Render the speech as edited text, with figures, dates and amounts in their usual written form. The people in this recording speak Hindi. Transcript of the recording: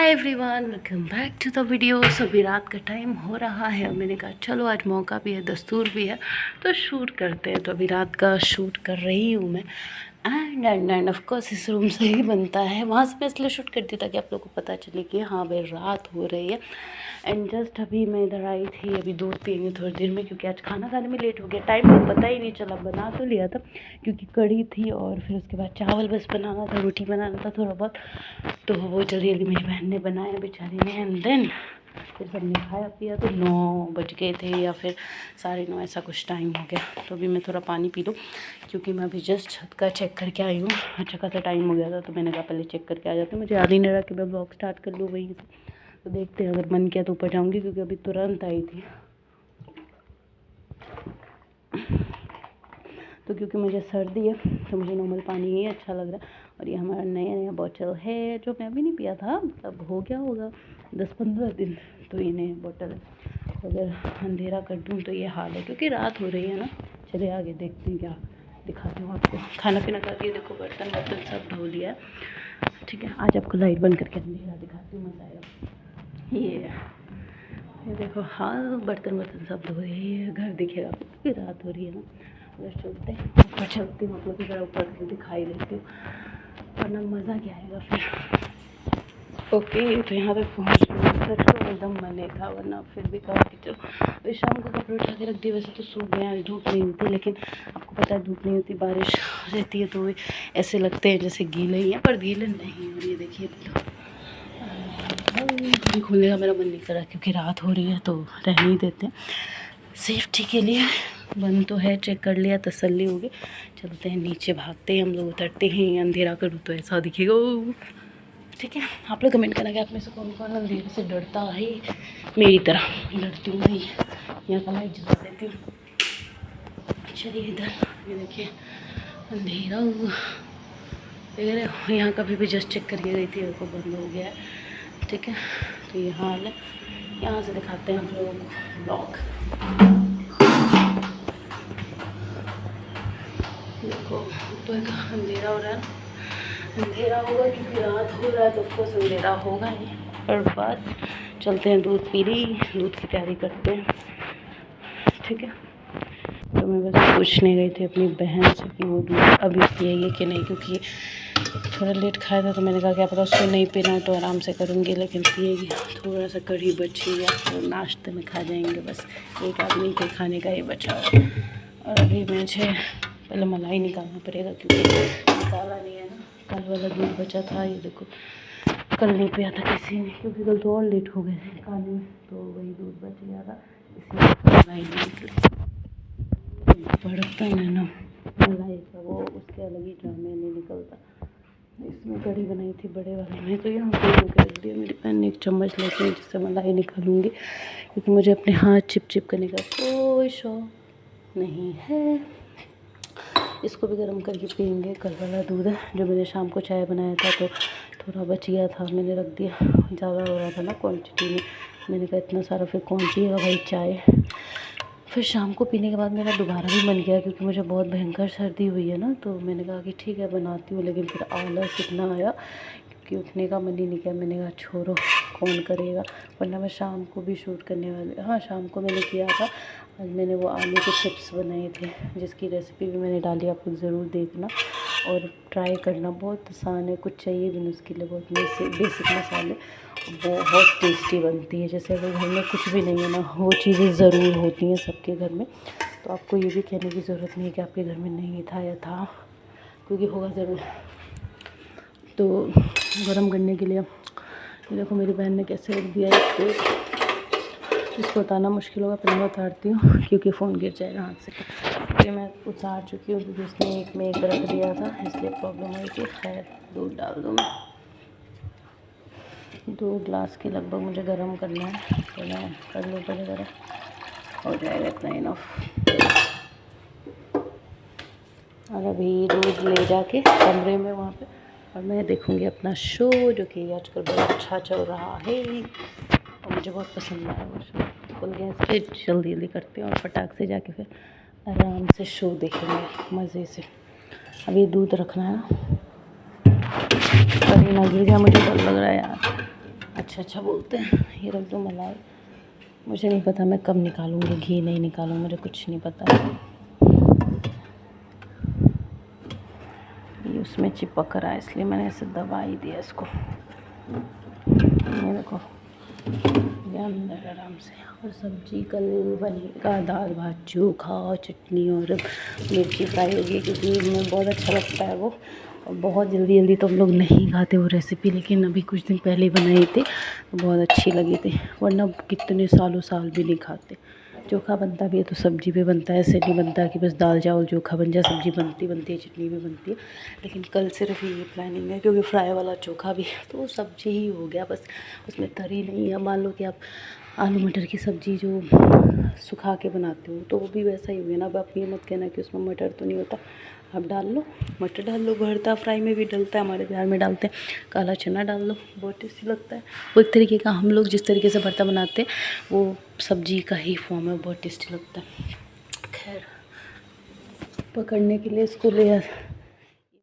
Hi everyone, welcome back to the video. अभी रात का टाइम हो रहा है और मैंने कहा चलो आज मौका भी है, दस्तूर भी है तो शूट करते हैं। तो अभी रात का शूट कर रही हूँ मैं। एंड ऑफ कोर्स इस रूम से ही बनता है। वहाँ से मैं इसलिए शूट करती ताकि आप लोगों को पता चले कि हाँ भाई रात हो रही है। एंड जस्ट अभी मैं इधर आई थी, अभी दूध पियेंगे थोड़ी देर में क्योंकि आज खाना खाने में लेट हो गया। टाइम तो पता ही नहीं चला, बना तो लिया था क्योंकि कढ़ी थी और फिर उसके बाद चावल बस बनाना था, रोटी बनाना था थोड़ा बहुत। तो वो जल्दी जल्दी मेरी बहन ने बनाया बेचारी ने। एंड देन फिर सबने खाया पिया तो 9 बज गए थे या फिर 9:30 ऐसा कुछ टाइम हो गया। तो अभी मैं थोड़ा पानी पी लूँ क्योंकि मैं अभी जस्ट छत का चेक करके आई हूँ। अच्छा खासा टाइम हो गया था तो मैंने कहा पहले चेक करके आ जाते हैं। मुझे याद ही नहीं रहा कि मैं ब्लॉग स्टार्ट कर लूँ वहीं से। तो देखते हैं, अगर मन किया तो ऊपर जाऊँगी क्योंकि अभी तुरंत आई थी। तो क्योंकि मुझे सर्दी है तो मुझे नॉर्मल पानी ही अच्छा लग रहा है। और ये हमारा नया नया बॉटल है जो मैं भी नहीं पिया था, मतलब हो गया होगा 10-15 दिन। तो ये नया बॉटल है। अगर अंधेरा कर दूँ तो ये हाल है क्योंकि रात हो रही है ना। चलिए आगे देखते हैं, क्या दिखाती हूँ आपको। खाना पीना खा के देखो बर्तन वर्तन सब धो लिया है। ठीक है, आज आपको लाइट बंद करके अंधेरा दिखाती हूँ, मज़ा आएगा। ये देखो, हाँ बर्तन वर्तन सब धो रही है। घर दिखेगा क्योंकि रात हो रही है ना। उधर चलते हैं, ऊपर चलती हूँ, मतलब इधर ऊपर से दिखाई देती हूँ वरना मज़ा क्या आएगा फिर। ओके, तो यहाँ पे पहुँच गई। सच तो एकदम मन नहीं था, वरना फिर भी कहा कि चलो शाम को कपड़े उठा के रख दिए। वैसे तो सूख गया, धूप नहीं होती, लेकिन आपको पता है धूप नहीं होती, बारिश रहती है तो ऐसे लगते हैं जैसे गीले ही हैं, पर गीले नहीं। और ये देखिए अभी खोलने का मेरा मन नहीं कर रहा क्योंकि रात हो रही है तो रहने ही देते हैं सेफ्टी के लिए। बंद तो है, चेक कर लिया, तसल्ली होगी। चलते हैं नीचे, भागते हैं हम लोग, उतरते हैं। अंधेरा करूँ तो ऐसा दिखेगा। ठीक है, आप लोग कमेंट करना कि आप में से कौन कौन अंधेरे से डरता है। मेरी तरह डरती हूँ नहीं, यहाँ का लाइट जला देती हूँ। चलिए इधर, ये देखिए अंधेरा हुआ। यहाँ कभी भी जस्ट चेक करके गई थी को बंद हो गया है। ठीक है, तो ये हाल है। यहाँ से दिखाते हैं हम लोगों को ब्लॉग। देखो तो एक अंधेरा हो रहा है, अंधेरा होगा क्योंकि रात हो रहा है तो ऑफकोर्स अंधेरा होगा ही। और बस चलते हैं, दूध पी रही, दूध की तैयारी करते हैं। ठीक है, तो मैं बस पूछने गई थी अपनी बहन से कि वो दूध अभी पिएगी कि नहीं, क्योंकि थोड़ा लेट खाया था तो मैंने कहा क्या पता उसको नहीं पीना तो आराम से करूँगी, लेकिन पिएगी। थोड़ा सा कढ़ी बची है तो नाश्ते में खा जाएंगे, बस एक आदमी के खाने का ही बचा है। और अभी मुझे पहले मलाई निकालना पड़ेगा क्योंकि निकाला नहीं है ना। कल वाला दूध बचा था, ये देखो कल नहीं पिया था किसी ने क्योंकि कल तो और लेट हो गए थे खाने में, तो वही दूध बच गया था, इसलिए मलाई नहीं निकली। बर्तन है ना मलाई का, वो उसके अलग ही ड्रामे नहीं निकलता। इसमें कढ़ी बनाई थी बड़े वाले में, तो यहाँ पे रख दिया। मेरी बहन ने एक चम्मच लेके है जिससे मलाई निकालूंगी क्योंकि मुझे अपने हाथ चिप चिप करने का कोई शौक नहीं है। इसको भी गर्म करके पियेंगे। कल वाला दूध है जो मैंने शाम को चाय बनाया था तो थोड़ा बच गया था, मैंने रख दिया। ज़्यादा हो रहा था ना क्वांटिटी में, मैंने कहा इतना सारा फिर कौन पिएगा भाई चाय। फिर शाम को पीने के बाद मेरा दोबारा भी मन गया क्योंकि मुझे बहुत भयंकर सर्दी हुई है ना। तो मैंने कहा कि ठीक है बनाती हूँ, लेकिन फिर आलस इतना आया क्योंकि उठने का मन ही नहीं किया। मैंने कहा छोड़ो कौन करेगा, वरना मैं शाम को भी शूट करने वाली। हाँ शाम को मैंने किया था, आज मैंने वो आलू के चिप्स बनाए थे जिसकी रेसिपी भी मैंने डाली, आप लोग ज़रूर देखना और ट्राई करना। बहुत आसान है, कुछ चाहिए भी नहीं उसके लिए, बहुत बेसिक मसाले, बहुत टेस्टी बनती है। जैसे अगर घर में कुछ भी नहीं है ना, वो चीज़ें ज़रूर होती हैं सबके घर में, तो आपको ये भी कहने की ज़रूरत नहीं है कि आपके घर में नहीं था या था, क्योंकि होगा ज़रूर। तो गरम करने के लिए देखो मेरी बहन ने कैसे रख दिया है इसको बताना मुश्किल होगा, पहले मैं उतारती हूँ क्योंकि फ़ोन गिर जाएगा हाथ से। फिर मैं उतार चुकी हूँ क्योंकि उसने एक में एक रख दिया था इसलिए प्रॉब्लम हुई थी। खैर दूध डाल दूँ मैं, 2 गिलास के लगभग मुझे गर्म करना है, तो मैं कर लूँ पहले ज़रा, हो जाएगा इतना इनफ। और अभी दूध ले जाके कमरे में वहाँ पे और मैं देखूँगी अपना शो जो कि आजकल बहुत अच्छा चल रहा है और मुझे बहुत पसंद आया वो शो। फुल गैस पे जल्दी जल्दी करते हैं और फटाक से जाके फिर आराम से शो देखेंगे मज़े से। अभी दूध रखना है ना, कहीं ना गिर गया, मुझे डर लग रहा है यार। अच्छा बोलते हैं। ये रख दो मलाई। मुझे नहीं पता मैं कब निकालूंगी घी, नहीं निकालूंगी, मुझे कुछ नहीं पता। ये उसमें चिपक रहा है इसलिए मैंने ऐसे दबा ही दिया इसको। ये देखो ये अंदर आराम से। और सब्जी कल बनेगा दाल भात चोखा और चटनी और मिर्ची फ्राई होगी, क्योंकि हमें बहुत अच्छा लगता है वो। और बहुत जल्दी तो हम लोग नहीं खाते वो रेसिपी, लेकिन अभी कुछ दिन पहले ही बनाई थी तो बहुत अच्छी लगी थी, वरना कितने साल भी नहीं खाते। चोखा बनता भी है तो सब्जी भी बनता है, ऐसे नहीं बनता कि बस दाल चावल चोखा बन जाए। सब्जी बनती है, चटनी भी बनती है। लेकिन कल सिर्फ ये प्लानिंग है, क्योंकि फ्राई वाला चोखा भी तो वो सब्जी ही हो गया बस, उसमें तरी नहीं है। मान लो कि आप आलू मटर की सब्ज़ी जो सुखा के बनाते हो तो वो भी वैसा ही हो गया ना। अब आप ये मत कहना कि उसमें मटर तो नहीं होता, आप डाल लो, मटर डाल लो, भरता फ्राई में भी डलता है, हमारे बिहार में डालते हैं। काला चना डाल लो, बहुत टेस्टी लगता है वो। एक तरीके का हम लोग जिस तरीके से भरता बनाते हैं वो सब्जी का ही फॉर्म है, बहुत टेस्टी लगता है। खैर पकड़ने के लिए इसको ले